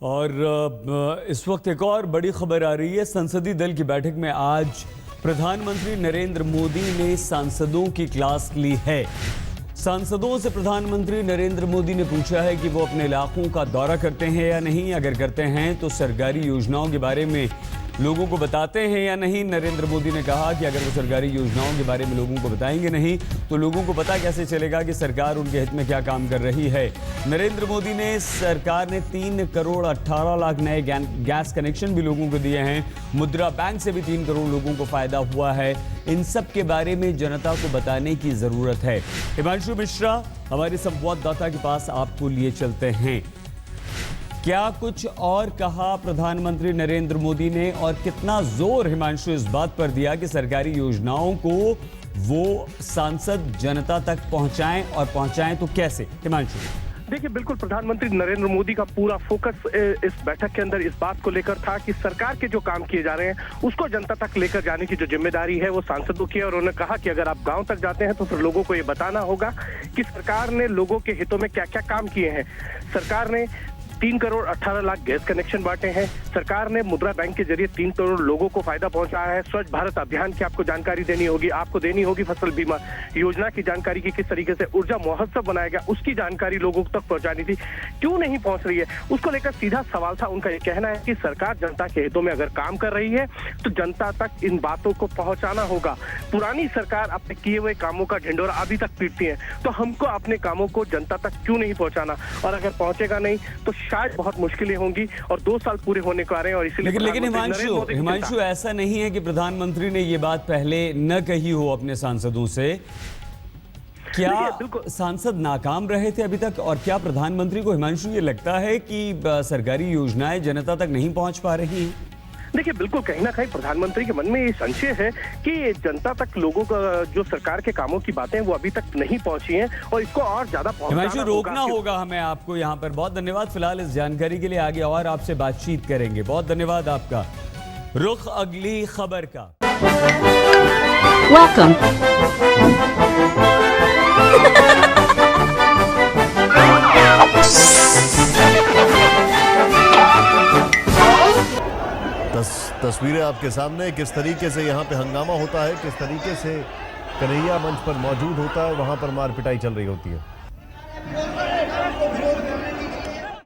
और इस वक्त एक और बड़ी खबर आ रही है। संसदीय दल की बैठक में आज प्रधानमंत्री नरेंद्र मोदी ने सांसदों की क्लास ली है। सांसदों से प्रधानमंत्री नरेंद्र मोदी ने पूछा है कि वो अपने इलाकों का दौरा करते हैं या नहीं, अगर करते हैं तो सरकारी योजनाओं के बारे में लोगों को बताते हैं या नहीं। नरेंद्र मोदी ने कहा कि अगर वो सरकारी योजनाओं के बारे में लोगों को बताएंगे नहीं तो लोगों को पता कैसे चलेगा कि सरकार उनके हित में क्या काम कर रही है। नरेंद्र मोदी ने सरकार ने 3 करोड़ 18 लाख नए गैस कनेक्शन भी लोगों को दिए हैं। मुद्रा बैंक से भी 3 करोड़ लोगों को फायदा हुआ है। इन सब के बारे में जनता को बताने की जरूरत है। हिमांशु मिश्रा हमारे संवाददाता के पास आपको लिए चलते हैं। क्या कुछ और कहा प्रधानमंत्री नरेंद्र मोदी ने और कितना जोर हिमांशु इस बात पर दिया कि सरकारी योजनाओं को वो सांसद जनता तक पहुंचाएं, और पहुंचाएं तो कैसे? हिमांशु देखिए, बिल्कुल प्रधानमंत्री नरेंद्र मोदी का पूरा फोकस इस बैठक के अंदर इस बात को लेकर था कि सरकार के जो काम किए जा रहे हैं उसको जनता तक लेकर जाने की जो जिम्मेदारी है वो सांसदों की है। और उन्होंने कहा कि अगर आप गांव तक जाते हैं तो फिर लोगों को ये बताना होगा कि सरकार ने लोगों के हितों में क्या क्या काम किए हैं। सरकार ने 3 करोड़ 18 लाख गैस कनेक्शन बांटे हैं। सरकार ने मुद्रा बैंक के जरिए 3 करोड़ लोगों को फायदा पहुंचाया है। स्वच्छ भारत अभियान की आपको जानकारी देनी होगी, आपको देनी होगी फसल बीमा योजना की जानकारी की किस तरीके से ऊर्जा महोत्सव बनाया गया उसकी जानकारी लोगों तक पहुंचानी थी, क्यों नहीं पहुंच रही है उसको लेकर सीधा सवाल था। उनका ये कहना है कि सरकार जनता के हितों में अगर काम कर रही है तो जनता तक इन बातों को पहुंचाना होगा। पुरानी सरकार अपने किए हुए कामों का ढिंढोरा अभी तक पीटती है, तो हमको अपने कामों को जनता तक क्यों नहीं पहुंचाना, और अगर पहुंचेगा नहीं तो शायद बहुत मुश्किलें होंगी। और 2 साल पूरे होने को आ रहे हैं और इसीलिए लेकिन हिमांशु ऐसा नहीं है कि प्रधानमंत्री ने ये बात पहले न कही हो अपने सांसदों से। क्या सांसद नाकाम रहे थे अभी तक, और क्या प्रधानमंत्री को हिमांशु ये लगता है कि सरकारी योजनाएं जनता तक नहीं पहुंच पा रही? देखिए, बिल्कुल कहीं ना कहीं प्रधानमंत्री के मन में ये संशय है कि जनता तक लोगों का जो सरकार के कामों की बातें वो अभी तक नहीं पहुंची हैं और इसको और ज्यादा हिमांशु रोकना होगा हमें आपको यहाँ पर। बहुत धन्यवाद फिलहाल इस जानकारी के लिए। आगे और आपसे बातचीत करेंगे। बहुत धन्यवाद आपका। रुख अगली खबर का। वेलकम। तस्वीरें आपके सामने, किस तरीके से यहाँ पे हंगामा होता है, किस तरीके से कन्हैया मंच पर मौजूद होता है, वहां पर मार पिटाई चल रही होती है।